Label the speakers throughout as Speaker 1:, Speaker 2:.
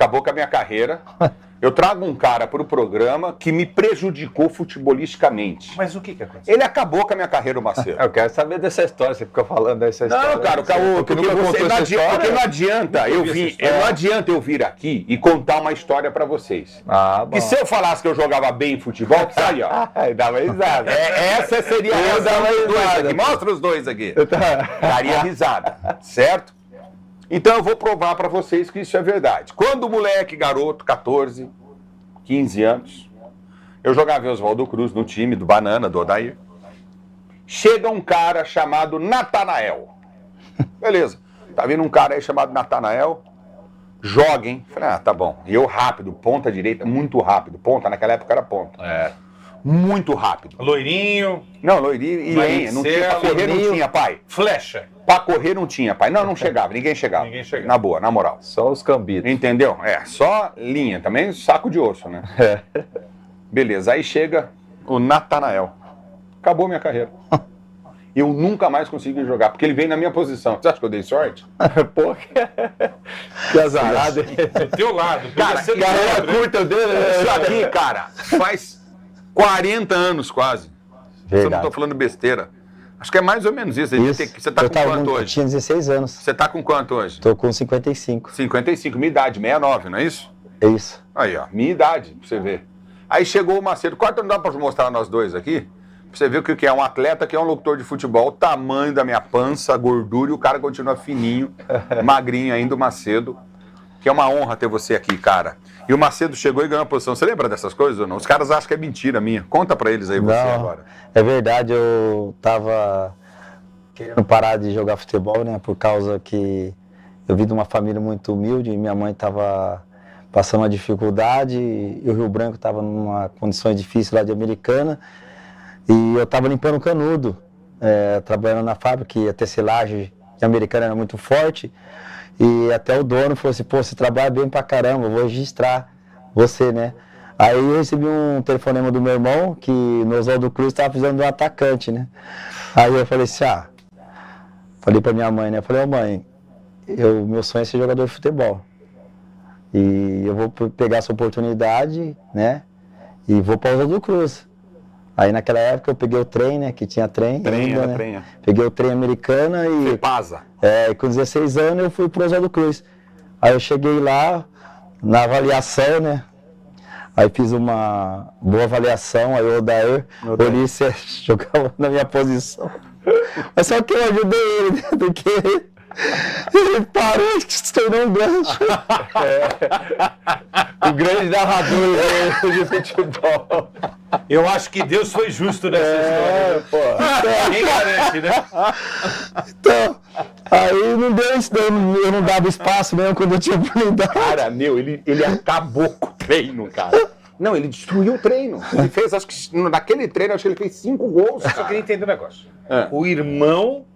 Speaker 1: acabou com a minha carreira. Eu trago um cara para o programa que me prejudicou futebolisticamente.
Speaker 2: Mas o que aconteceu?
Speaker 1: Ele acabou com a minha carreira, o Macedo.
Speaker 3: Eu quero saber dessa história, você fica falando dessa história.
Speaker 1: Não, cara, porque não adianta eu vir aqui e contar uma história pra vocês.
Speaker 3: Bom.
Speaker 1: Que se eu falasse que eu jogava bem futebol, que sai, ó.
Speaker 3: Dava risada.
Speaker 1: Essa seria a reação dos dois aqui. Mostra os dois aqui. Daria risada, certo? Então eu vou provar pra vocês que isso é verdade. Quando o moleque, garoto, 14, 15 anos, eu jogava em Oswaldo Cruz no time do Banana, do Odair. Chega um cara chamado Natanael. Beleza. Tá vindo um cara aí chamado Natanael. Joga, hein? Falei, tá bom. E eu rápido, ponta direita, muito rápido. Ponta, naquela época era ponta. Muito rápido.
Speaker 2: Loirinho.
Speaker 1: Não, loirinho e lenha. Não tinha, pra correr não tinha, pai.
Speaker 2: Flecha.
Speaker 1: Pra correr não tinha, pai. Não chegava, ninguém chegava. Na boa, na moral.
Speaker 3: Só os cambitos.
Speaker 1: Entendeu? Só linha. Também saco de osso, né? Beleza, aí chega o Natanael. Acabou minha carreira. Eu nunca mais consegui jogar, porque ele veio na minha posição. Você acha que eu dei sorte?
Speaker 3: Pô, que azarado.
Speaker 2: Do teu lado.
Speaker 1: Cara, carreira curta dele. Isso aqui, cara, faz 40 anos quase. Eu não tô falando besteira. Acho que é mais ou menos isso. Você tá com quanto hoje?
Speaker 4: Eu tinha 16 anos.
Speaker 1: Você tá com quanto hoje?
Speaker 4: Tô com 55.
Speaker 1: 55, minha idade, 69, não é isso?
Speaker 4: É isso.
Speaker 1: Aí, ó, minha idade, pra você ver. Aí chegou o Macedo. Corta, não dá pra mostrar nós dois aqui? Pra você ver o que é um atleta, que é um locutor de futebol, o tamanho da minha pança, a gordura, e o cara continua fininho, magrinho ainda, o Macedo. Que é uma honra ter você aqui, cara. E o Macedo chegou e ganhou a posição. Você lembra dessas coisas ou não? Os caras acham que é mentira minha. Conta pra eles aí você agora.
Speaker 4: É verdade, eu tava querendo parar de jogar futebol, né? Por causa que eu vim de uma família muito humilde, e minha mãe tava passando uma dificuldade, e o Rio Branco tava numa condições difíceis lá de Americana, e eu tava limpando canudo, trabalhando na fábrica, e a tecelagem de Americana era muito forte, e até o dono falou assim, pô, você trabalha bem pra caramba, eu vou registrar você, né? Aí eu recebi um telefonema do meu irmão, que no Oswaldo Cruz estava precisando de um atacante, né? Aí eu falei assim, falei pra minha mãe, né? Eu falei, mãe, meu sonho é ser jogador de futebol. E eu vou pegar essa oportunidade, né? E vou para o Oswaldo Cruz. Aí naquela época eu peguei o trem, né? Que tinha trem. Ainda, né?
Speaker 1: Trem.
Speaker 4: Peguei o trem Americana e...
Speaker 1: Cepasa.
Speaker 4: E com 16 anos eu fui pro Oswaldo Cruz. Aí eu cheguei lá, na avaliação, né? Aí fiz uma boa avaliação, aí o Odair, olhei se jogava na minha posição. Mas só que eu ajudei ele, né? Porque ele parou e se tornou um grande.
Speaker 3: O grande narrador de futebol.
Speaker 2: Eu acho que Deus foi justo nessa história.
Speaker 3: Pô.
Speaker 2: Quem garante, né?
Speaker 4: Então, aí não deu isso, eu não dava espaço mesmo quando eu tinha oportunidade.
Speaker 1: Cara, ele acabou com o treino, cara. Não, ele destruiu o treino. Ele fez, acho que naquele treino, acho que ele fez 5 gols.
Speaker 2: Só queria entender um negócio. O irmão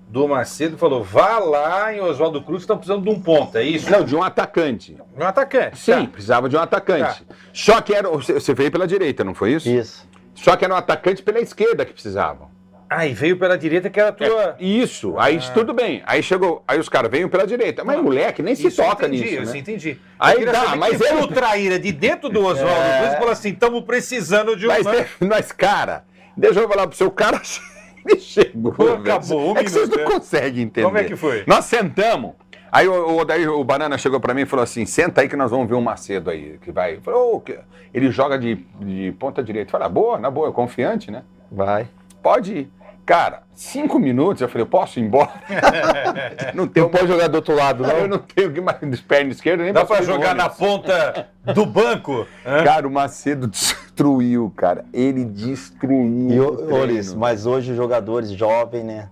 Speaker 2: do Macedo falou, vá lá em Oswaldo Cruz, estão precisando de um ponta, é isso?
Speaker 1: Não, de um atacante.
Speaker 2: Um atacante.
Speaker 1: Sim, precisava de um atacante. Só que você veio pela direita, não foi isso?
Speaker 4: Isso.
Speaker 1: Só que era um atacante pela esquerda que precisavam.
Speaker 2: Ah, e veio pela direita que era a tua...
Speaker 1: Isso, aí tudo bem. Aí chegou, aí os caras veio pela direita. Mas moleque, nem se toca nisso, né?
Speaker 2: Isso, entendi.
Speaker 1: Aí tá, mas
Speaker 2: ele... o traíra de dentro do Oswaldo Cruz e falou assim, estamos precisando de um...
Speaker 1: Mas, cara, deixa eu falar pro seu cara... Ele chegou,
Speaker 2: acabou,
Speaker 1: é que vocês não conseguem entender.
Speaker 2: Como é que foi?
Speaker 1: Nós sentamos. Aí o Banana chegou pra mim e falou assim, senta aí que nós vamos ver o Macedo aí, que vai. Falou, ele joga de ponta direita. Falei, boa, na boa, confiante, né?
Speaker 4: Vai.
Speaker 1: Pode ir. Cara, 5 minutos, eu falei, eu posso ir embora? Não
Speaker 3: pode jogar do outro lado, não?
Speaker 1: Eu não tenho que mais de perna esquerda, nem
Speaker 2: dá pra jogar na ponta do banco?
Speaker 1: Cara, o Macedo destruiu, cara. Ele destruiu.
Speaker 4: Mas hoje os jogadores jovens, né?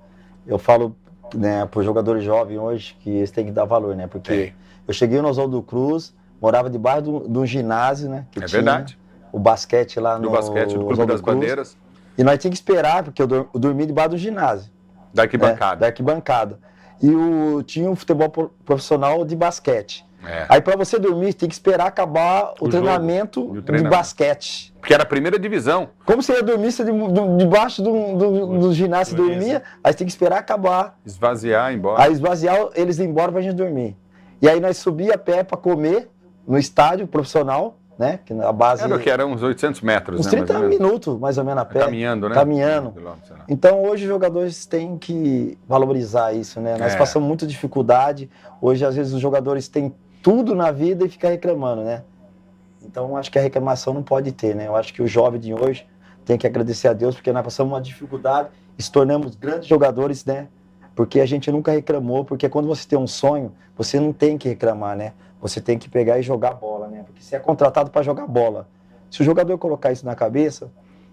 Speaker 4: Eu falo, né, para os jogadores jovens hoje que eles têm que dar valor, né? Porque eu cheguei no Oswaldo Cruz, morava debaixo do ginásio, né? Que tinha
Speaker 1: verdade.
Speaker 4: O basquete lá no...
Speaker 1: Do basquete, do Clube das Bandeiras.
Speaker 4: E nós tínhamos que esperar, porque eu dormi debaixo do ginásio.
Speaker 1: Da arquibancada.
Speaker 4: Da arquibancada. E tinha um futebol profissional de basquete. Aí para você dormir, tem que esperar acabar o treinamento de basquete.
Speaker 1: Porque era a primeira divisão.
Speaker 4: Como você ia dormir, você debaixo do ginásio dormia, aí você tem que esperar acabar.
Speaker 1: Esvaziar, ir embora.
Speaker 4: Aí esvaziar, eles ir embora pra gente dormir. E aí nós subia a pé para comer, no estádio profissional, né? Que a base...
Speaker 1: Era o que? Era uns 800 metros,
Speaker 4: uns
Speaker 1: né?
Speaker 4: 30 minutos, mais ou menos, a pé.
Speaker 1: Caminhando, né?
Speaker 4: Caminhando. Então, hoje, os jogadores têm que valorizar isso, né? Nós passamos muita dificuldade. Hoje, às vezes, os jogadores têm tudo na vida e ficam reclamando, né? Então, acho que a reclamação não pode ter, né? Eu acho que o jovem de hoje tem que agradecer a Deus, porque nós passamos uma dificuldade e se tornamos grandes jogadores, né? Porque a gente nunca reclamou, porque quando você tem um sonho, você não tem que reclamar, né? Você tem que pegar e jogar bola, né? Porque você é contratado para jogar bola. Se o jogador colocar isso na cabeça,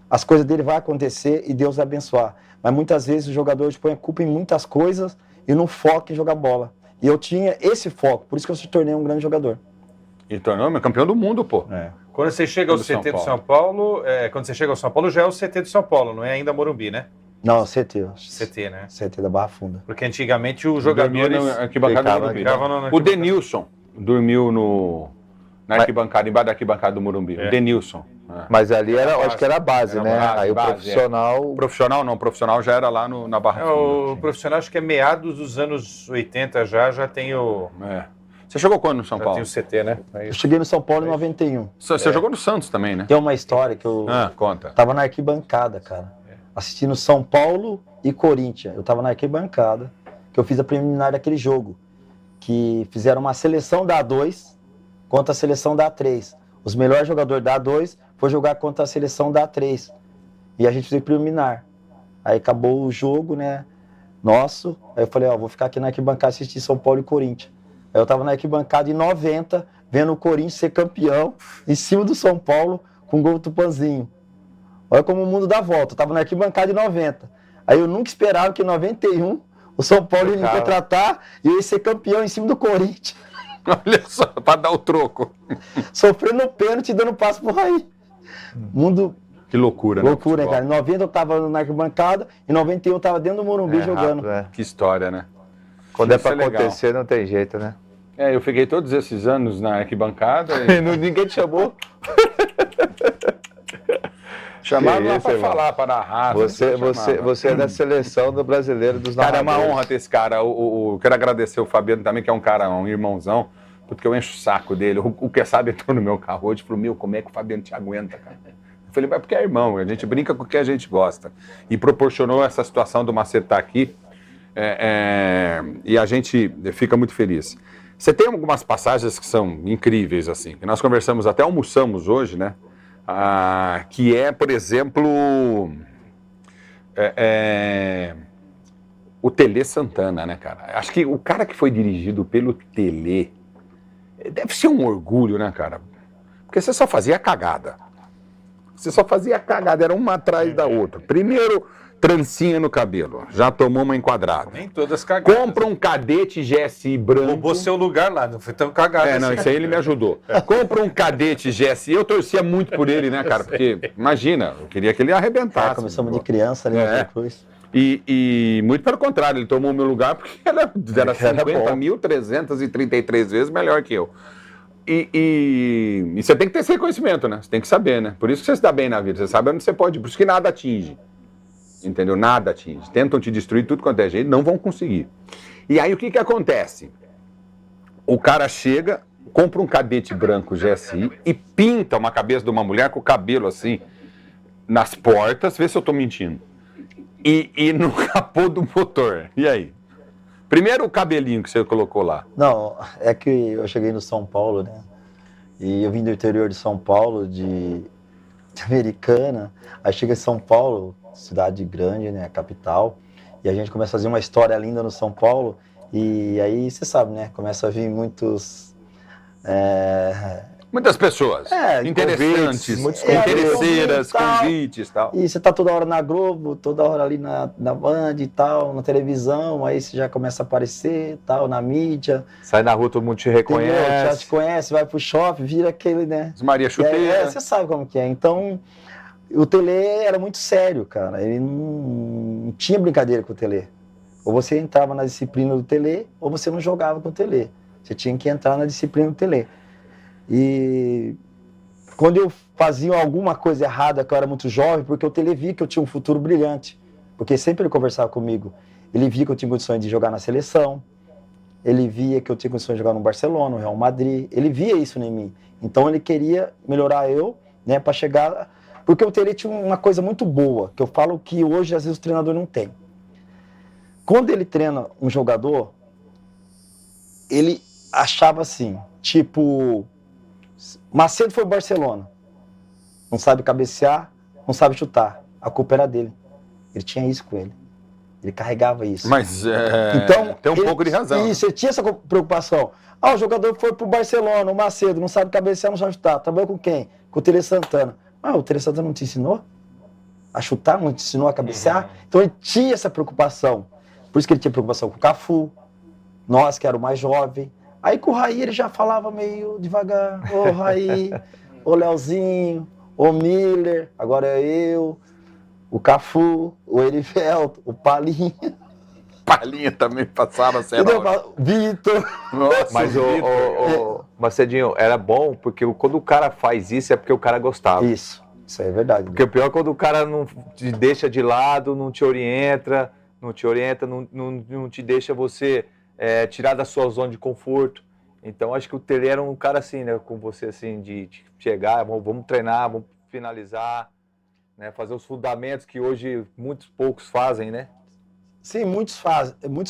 Speaker 4: as coisas dele vão acontecer e Deus vai abençoar. Mas muitas vezes o jogador põe a culpa em muitas coisas e não foca em jogar bola. E eu tinha esse foco, por isso que eu se tornei um grande jogador.
Speaker 1: E tornou-me campeão do mundo, pô.
Speaker 2: Quando você chega ao CT do São Paulo, quando você chega ao São Paulo, já é o CT do São Paulo, não é ainda Morumbi, né?
Speaker 4: Não, CT.
Speaker 2: CT, né?
Speaker 4: CT da Barra Funda.
Speaker 2: Porque antigamente os jogadores...
Speaker 1: O Denilson dormiu na arquibancada, embaixo da arquibancada do Morumbi. O Denilson.
Speaker 3: Mas ali acho que era a base, né? Aí o profissional...
Speaker 1: Profissional não, o profissional já era lá na Barra Funda.
Speaker 2: O profissional acho que é meados dos anos 80 já tem o...
Speaker 1: Você jogou quando no São Paulo?
Speaker 2: Tem o CT, né?
Speaker 4: Eu cheguei no São Paulo em 91.
Speaker 1: Você jogou no Santos também, né?
Speaker 4: Tem uma história que eu
Speaker 1: conta.
Speaker 4: Tava na arquibancada, cara. Assistindo São Paulo e Corinthians. Eu tava na arquibancada, que eu fiz a preliminar daquele jogo. Que fizeram uma seleção da A2 contra a seleção da A3. Os melhores jogadores da A2 foi jogar contra a seleção da A3. E a gente fez preliminar. Aí acabou o jogo, né? Nosso. Aí eu falei, vou ficar aqui na arquibancada assistir São Paulo e Corinthians. Aí eu tava na arquibancada em 90, vendo o Corinthians ser campeão, em cima do São Paulo, com o gol do Tupanzinho. Olha como o mundo dá volta. Eu tava na arquibancada em 90. Aí eu nunca esperava que em 91 o São Paulo ia me contratar e eu ia ser campeão em cima do Corinthians.
Speaker 1: Olha só, pra dar o troco.
Speaker 4: Sofrendo pênalti e dando passo pro Raí. Mundo...
Speaker 1: Que loucura, né?
Speaker 4: Loucura, cara. Em 90 eu tava na arquibancada, em 91 eu tava dentro do Morumbi jogando.
Speaker 3: Rápido,
Speaker 1: Que história, né?
Speaker 3: Quando é pra acontecer, não tem jeito, né?
Speaker 1: Eu fiquei todos esses anos na arquibancada e...
Speaker 3: Ninguém te chamou.
Speaker 1: Chamaram lá pra falar, para narrar.
Speaker 3: Você é da seleção do brasileiro dos narradores.
Speaker 1: Cara, é uma honra ter esse cara. Quero agradecer o Fabiano também, que é um cara, um irmãozão, porque eu encho o saco dele. O que sabe entrou no meu carro hoje e falou, como é que o Fabiano te aguenta, cara? Eu falei, mas porque é irmão, a gente brinca com o que a gente gosta. E proporcionou essa situação do Macedo estar aqui, e a gente fica muito feliz. Você tem algumas passagens que são incríveis, assim, que nós conversamos, até almoçamos hoje, né? Que é, por exemplo, o Tele Santana, né, cara? Acho que o cara que foi dirigido pelo Tele deve ser um orgulho, né, cara? Porque você só fazia cagada. Era uma atrás da outra. Primeiro, trancinha no cabelo. Já tomou uma enquadrada.
Speaker 2: Nem todas cagadas.
Speaker 1: Compra um cadete GSI branco.
Speaker 2: Roubou seu lugar lá, não foi tão cagado assim.
Speaker 1: Não, isso aí ele me ajudou. Compra um cadete GSI. Eu torcia muito por ele, né, cara? Porque, imagina, eu queria que ele arrebentasse.
Speaker 4: Começamos de criança ali na Cruz.
Speaker 1: E muito pelo contrário, ele tomou o meu lugar porque era 50.333 vezes melhor que eu. E você tem que ter esse reconhecimento, né? Você tem que saber, né? Por isso que você se dá bem na vida. Você sabe onde você pode ir. Por isso que nada atinge. Entendeu? Nada atinge. Tentam te destruir tudo quanto é jeito, não vão conseguir. E aí o que acontece? O cara chega, compra um cadete branco GSI e pinta uma cabeça de uma mulher com o cabelo assim nas portas, vê se eu tô mentindo. E no capô do motor. E aí? Primeiro o cabelinho que você colocou lá.
Speaker 4: Não, é que eu cheguei no São Paulo, né? E eu vim do interior de São Paulo, de Americana. Aí chega em São Paulo, cidade grande, né? Capital. E a gente começa a fazer uma história linda no São Paulo. E aí, você sabe, né? Começa a vir muitas
Speaker 1: pessoas interessantes, interesseiras, convites e tal.
Speaker 4: E você tá toda hora na Globo, toda hora ali na Band e tal, na televisão, aí você já começa a aparecer tal, na mídia.
Speaker 3: Sai na rua, todo mundo te reconhece.
Speaker 4: Já te conhece, vai pro shopping, vira aquele, né?
Speaker 1: Maria Chuteira.
Speaker 4: Você sabe como que é. Então, o Tele era muito sério, cara. Ele não tinha brincadeira com o Tele. Ou você entrava na disciplina do Tele, ou você não jogava com o Tele. Você tinha que entrar na disciplina do Tele. E quando eu fazia alguma coisa errada, que eu era muito jovem, porque o Tele via que eu tinha um futuro brilhante. Porque sempre ele conversava comigo. Ele via que eu tinha condições de jogar na seleção. ele via que eu tinha condições de jogar no Barcelona, no Real Madrid, ele via isso em mim. Então ele queria melhorar eu, né, para chegar... Porque o Tele tinha uma coisa muito boa, que eu falo que hoje às vezes o treinador não tem. Quando ele treina um jogador, ele achava assim, tipo, Macedo foi pro Barcelona, não sabe cabecear, não sabe chutar, a culpa era dele. Ele tinha isso com ele. Ele carregava isso.
Speaker 1: Mas
Speaker 4: então,
Speaker 1: tem um pouco de razão.
Speaker 4: Isso, ele tinha essa preocupação. O jogador foi pro Barcelona, o Macedo, não sabe cabecear, não sabe chutar. Trabalhou com quem? Com o Tele Santana. O Tele Santana não te ensinou a chutar, não te ensinou a cabecear? Então ele tinha essa preocupação. Por isso que ele tinha preocupação com o Cafu, nós que era o mais jovem. Aí com o Raí ele já falava meio devagar. Ô Raí, ô Leozinho, ô Miller, agora é eu. O Cafu, o Erivelto, o Palinha.
Speaker 1: Palinha também passava a ser
Speaker 4: Vitor.
Speaker 1: Nossa,
Speaker 3: mas o Macedinho, era bom porque quando o cara faz isso é porque o cara gostava.
Speaker 4: Isso aí é verdade.
Speaker 3: Porque o pior é quando o cara não te deixa de lado, não te orienta, não te deixa você tirar da sua zona de conforto. Então acho que o Tele era um cara assim, né, com você assim, de chegar, vamos treinar, vamos finalizar. Né, fazer os fundamentos que hoje muitos poucos fazem, né?
Speaker 4: Sim, muitos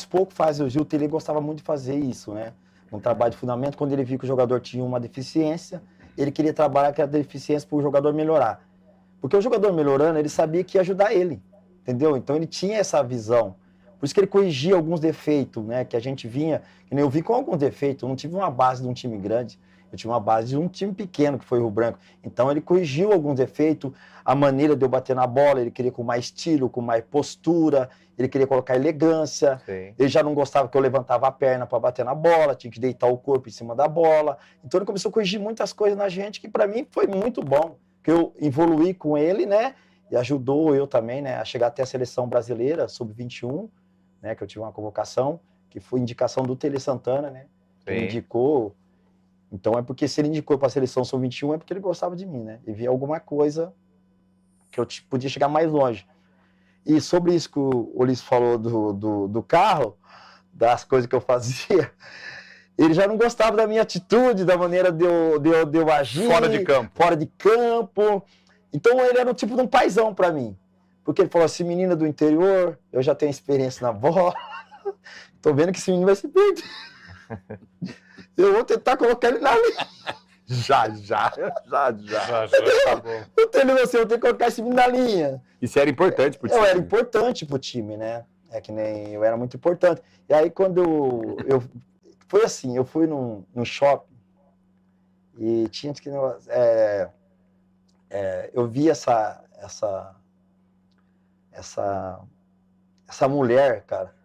Speaker 4: poucos fazem. O Tele gostava muito de fazer isso, né? Um trabalho de fundamento, quando ele viu que o jogador tinha uma deficiência, ele queria trabalhar aquela deficiência para o jogador melhorar. Porque o jogador melhorando, ele sabia que ia ajudar ele, entendeu? Então ele tinha essa visão. Por isso que ele corrigia alguns defeitos, né? Que a gente vinha, que nem eu vi com alguns defeitos, eu não tive uma base de um time grande, eu tive uma base de um time pequeno, que foi o Rio Branco. Então ele corrigiu alguns defeitos, a maneira de eu bater na bola, ele queria com mais estilo, com mais postura, ele queria colocar elegância.
Speaker 3: Sim.
Speaker 4: Ele já não gostava que eu levantava a perna para bater na bola, tinha que deitar o corpo em cima da bola. Então ele começou a corrigir muitas coisas na gente, que para mim foi muito bom, que eu evoluí com ele, né? E ajudou eu também, né, a chegar até a seleção brasileira, sub-21, né, que eu tive uma convocação, que foi indicação do Tele Santana, né? Ele indicou. Então é porque se ele indicou para a seleção sub-21 é porque ele gostava de mim, né? E via alguma coisa que eu podia chegar mais longe. E sobre isso que o Ulisses falou do carro, das coisas que eu fazia, ele já não gostava da minha atitude, da maneira de eu agir.
Speaker 1: Fora de campo.
Speaker 4: Fora de campo. Então ele era um tipo de um paizão para mim. Porque ele falou assim, menina do interior, eu já tenho experiência na bola, tô vendo que esse menino vai se perder. Eu vou tentar colocar ele na linha.
Speaker 1: Já.
Speaker 2: Tá bom.
Speaker 4: Eu tenho assim, eu tenho que colocar esse menino na linha.
Speaker 1: Isso era importante pro time.
Speaker 4: Eu era importante pro time, né? É que nem eu era muito importante. E aí quando eu foi assim, eu fui num shopping e tinha que eu vi essa mulher, cara.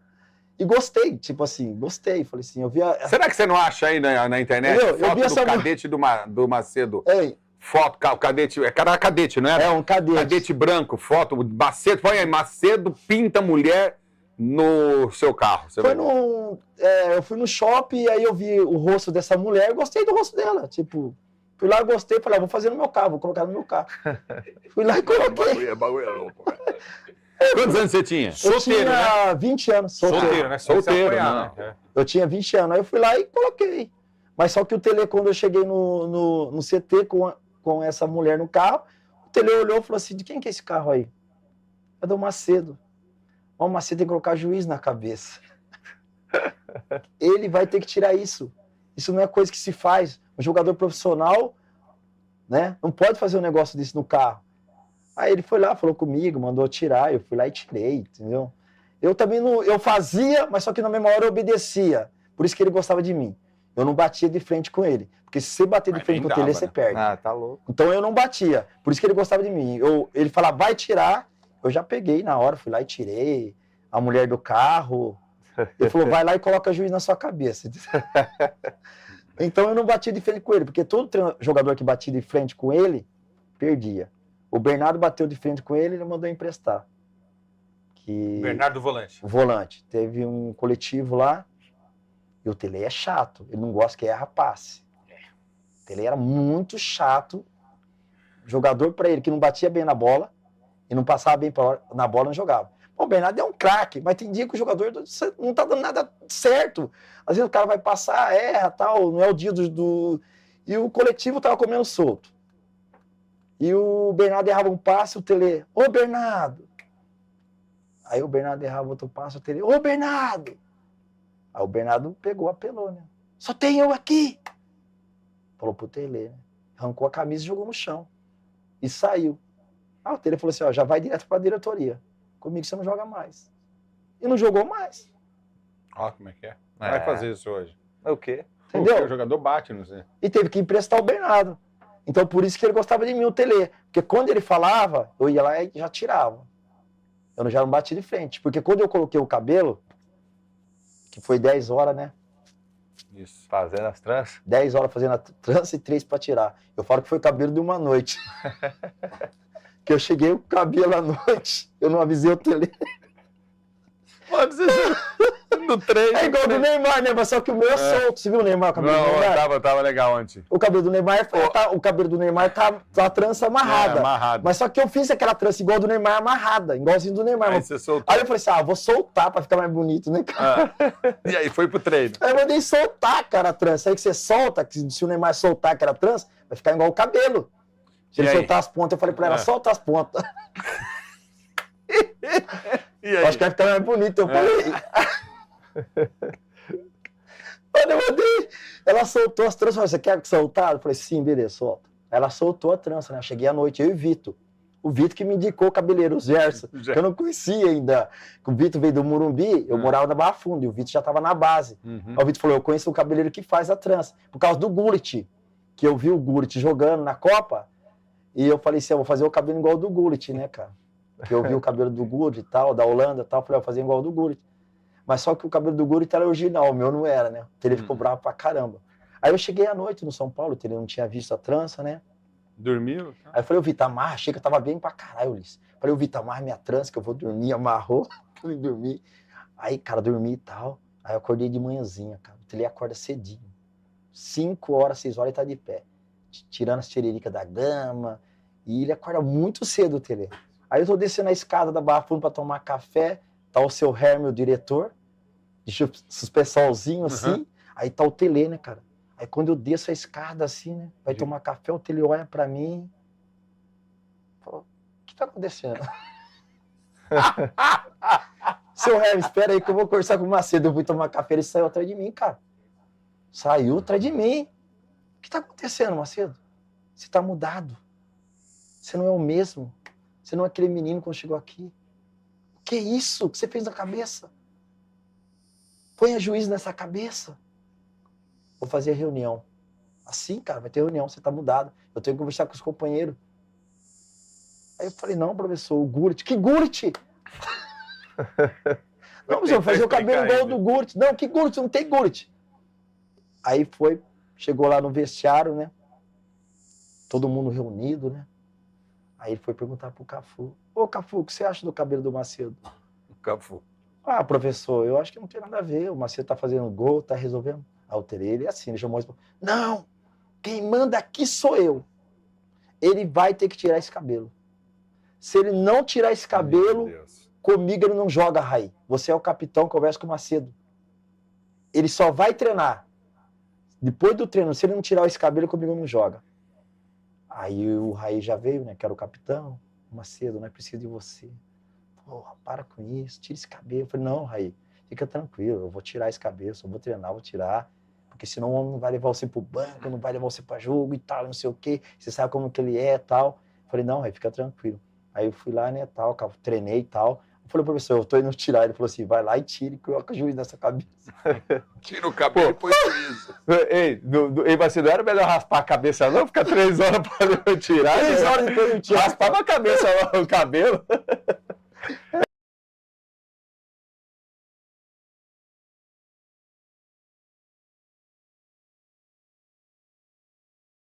Speaker 4: E gostei, tipo assim, gostei. Falei assim, eu vi
Speaker 1: Será que você não acha aí na internet
Speaker 4: eu
Speaker 1: foto
Speaker 4: vi essa
Speaker 1: do cadete do Macedo?
Speaker 4: Ei,
Speaker 1: Foto, o cadete, era cadete, não era?
Speaker 4: um cadete.
Speaker 1: Cadete branco, foto, Macedo, põe aí, Macedo pinta mulher no seu carro. Você vai ver.
Speaker 4: Eu fui no shopping e aí eu vi o rosto dessa mulher e gostei do rosto dela. Tipo, fui lá, gostei, falei, vou fazer no meu carro, vou colocar no meu carro. Fui lá e coloquei.
Speaker 1: Bagulho é louco, cara. Quantos anos você tinha?
Speaker 4: Eu tinha 20 anos, solteiro.
Speaker 2: Né?
Speaker 1: Solteiro,
Speaker 2: Apanhar,
Speaker 1: não.
Speaker 2: né?
Speaker 4: Eu tinha 20 anos, aí eu fui lá e coloquei. Mas só que o Tele, quando eu cheguei no CT com essa mulher no carro, o Tele olhou e falou assim, de quem que é esse carro aí? É do Macedo. O Macedo tem que colocar juiz na cabeça. Ele vai ter que tirar isso. Isso não é coisa que se faz. Um jogador profissional, né, não pode fazer um negócio desse no carro. Aí ele foi lá, falou comigo, mandou tirar, eu fui lá e tirei, entendeu? Eu também não, eu fazia, mas só que na mesma hora eu obedecia. Por isso que ele gostava de mim. Eu não batia de frente com ele. Porque se você bater de frente com o Tele, você perde.
Speaker 3: Ah, tá louco.
Speaker 4: Então eu não batia. Por isso que ele gostava de mim. Ele falava, vai tirar. Eu já peguei na hora, fui lá e tirei. A mulher do carro. Ele falou, vai lá e coloca juiz na sua cabeça. Então eu não batia de frente com ele. Porque todo jogador que batia de frente com ele, perdia. O Bernardo bateu de frente com ele, ele mandou emprestar.
Speaker 2: Bernardo Volante.
Speaker 4: O volante. Teve um coletivo lá, e o Tele é chato. Ele não gosta que erra passe. O Tele era muito chato. Jogador para ele, que não batia bem na bola, e não passava bem na bola, não jogava. O Bernardo é um craque, mas tem dia que o jogador não tá dando nada certo. Às vezes o cara vai passar, erra, tal, não é o dia do... E o coletivo tava comendo solto. E o Bernardo errava um passe, o Tele, ô Bernardo! Aí o Bernardo errava outro passe, o Tele, ô Bernardo! Aí o Bernardo pegou, apelou, né? Só tem eu aqui! Falou pro Tele, né? Arrancou a camisa e jogou no chão. E saiu. Aí o Tele falou assim, ó, já vai direto pra diretoria. Comigo você não joga mais. E não jogou mais.
Speaker 2: Ó, como é que é? Vai fazer isso hoje.
Speaker 3: O quê?
Speaker 4: Entendeu?
Speaker 2: O jogador bate, não sei.
Speaker 4: E teve que emprestar o Bernardo. Então por isso que ele gostava de mim, o Tele. Porque quando ele falava, eu ia lá e já tirava. Eu já não bati de frente. Porque quando eu coloquei o cabelo, que foi 10 horas, né?
Speaker 2: Isso.
Speaker 3: Fazendo as tranças?
Speaker 4: 10 horas fazendo a trança e 3 pra tirar. Eu falo que foi o cabelo de uma noite. Que eu cheguei com o cabelo à noite, eu não avisei o Tele.
Speaker 3: Pode ser no treino.
Speaker 4: É igual do Neymar, né? Mas só que o meu é solto. Você viu o Neymar, o cabelo do Neymar?
Speaker 3: Tava legal antes.
Speaker 4: O cabelo do Neymar, o cabelo do Neymar tá a trança amarrada.
Speaker 3: Amarrado.
Speaker 4: Mas só que eu fiz aquela trança igual do Neymar amarrada, igualzinho do Neymar.
Speaker 3: Aí você soltou.
Speaker 4: Aí eu falei assim, vou soltar pra ficar mais bonito, né, cara?
Speaker 3: E aí foi pro treino.
Speaker 4: Aí eu mandei soltar, cara, a trança. Aí que você solta, que se o Neymar soltar aquela trança, vai ficar igual o cabelo. Se ele soltar as pontas, eu falei pra ela, solta as pontas.
Speaker 3: E aí?
Speaker 4: Acho que vai ficar mais bonito, eu falei. Eu mandei. Ela soltou as tranças. Falei, você quer soltar? Eu falei, sim, beleza, solta. Ela soltou a trança, né? Eu cheguei à noite, eu e o Vitor. O Vitor que me indicou o cabeleireiro, o Gerson, que eu não conhecia ainda. O Vitor veio do Morumbi, eu morava na Barra Funda, e o Vitor já estava na base. Aí o Vitor falou, eu conheço o cabeleireiro que faz a trança. Por causa do Gullit, que eu vi o Gullit jogando na Copa, e eu falei assim, eu vou fazer o cabelo igual ao do Gullit, né, cara? Porque eu vi o cabelo do Gullit e tal, da Holanda e tal, eu falei, eu vou fazer igual ao do Gullit. Mas só que o cabelo do Gullit era original, o meu não era, né? Então ele ficou bravo pra caramba. Aí eu cheguei à noite no São Paulo, ele não tinha visto a trança, né?
Speaker 2: Dormiu?
Speaker 4: Aí eu falei, o Vitor, amarra, achei que eu tava bem pra caralho, Ulisses. Falei, o Vitor, amarra minha trança que eu vou dormir, amarrou, falei, dormi. Aí, cara, dormi e tal. Aí eu acordei de manhãzinha, cara. Ele acorda cedinho. 5 horas, 6 horas ele tá de pé. Tirando as tiririca da grama. E ele acorda muito cedo, o Tele. Aí eu tô descendo a escada da Barra Funda pra tomar café. Tá o seu Hermes, o diretor. Deixa os pessoalzinho assim. Aí tá o Tele, né, cara? Aí quando eu desço a escada assim, né? Vai tomar café, o Tele olha pra mim. Falou, o que tá acontecendo? Seu Hermes, espera aí que eu vou conversar com o Macedo. Eu fui tomar café, ele saiu atrás de mim, cara. Saiu atrás de mim. O que tá acontecendo, Macedo? Você tá mudado. Você não é o mesmo. Você não é aquele menino quando chegou aqui. O que é isso que você fez na cabeça? Ponha juízo nessa cabeça. Vou fazer reunião. Assim, cara, vai ter reunião, você tá mudado. Eu tenho que conversar com os companheiros. Aí eu falei, não, professor, o Gullit. Que Gullit? Não, professor, fazer o cabelo igual do Gullit. Não, que Gullit? Não tem Gullit. Aí foi, chegou lá no vestiário, né? Todo mundo reunido, né? Aí ele foi perguntar pro Cafu. Ô, Cafu, o que você acha do cabelo do Macedo?
Speaker 2: O Cafu.
Speaker 4: Ah, professor, eu acho que não tem nada a ver. O Macedo tá fazendo gol, tá resolvendo. Alterei ele assim, ele chamou isso. Não! Quem manda aqui sou eu. Ele vai ter que tirar esse cabelo. Se ele não tirar esse cabelo, comigo ele não joga, Raí. Você é o capitão, conversa com o Macedo. Ele só vai treinar. Depois do treino, se ele não tirar esse cabelo, comigo ele não joga. Aí o Raí já veio, né? Que era o capitão. Macedo, não é preciso de você. Porra, para com isso, tira esse cabelo. Eu falei, não, Raí, fica tranquilo, eu vou tirar esse cabelo, só vou treinar, vou tirar. Porque senão o homem não vai levar você pro banco, não vai levar você pra jogo e tal, não sei o quê. Você sabe como que ele é e tal. Eu falei, não, Raí, fica tranquilo. Aí eu fui lá, né, tal, treinei e tal. Eu falei, professor, eu tô indo tirar. Ele falou assim, vai lá e tira e coloca o juiz nessa cabeça.
Speaker 1: Tira o cabelo e põe juízo.
Speaker 3: Ei, Macedo, era melhor raspar a cabeça não? Ficar 3 horas pra eu tirar?
Speaker 4: 3 horas depois eu tiro.
Speaker 3: Raspava a cabeça, o cabelo.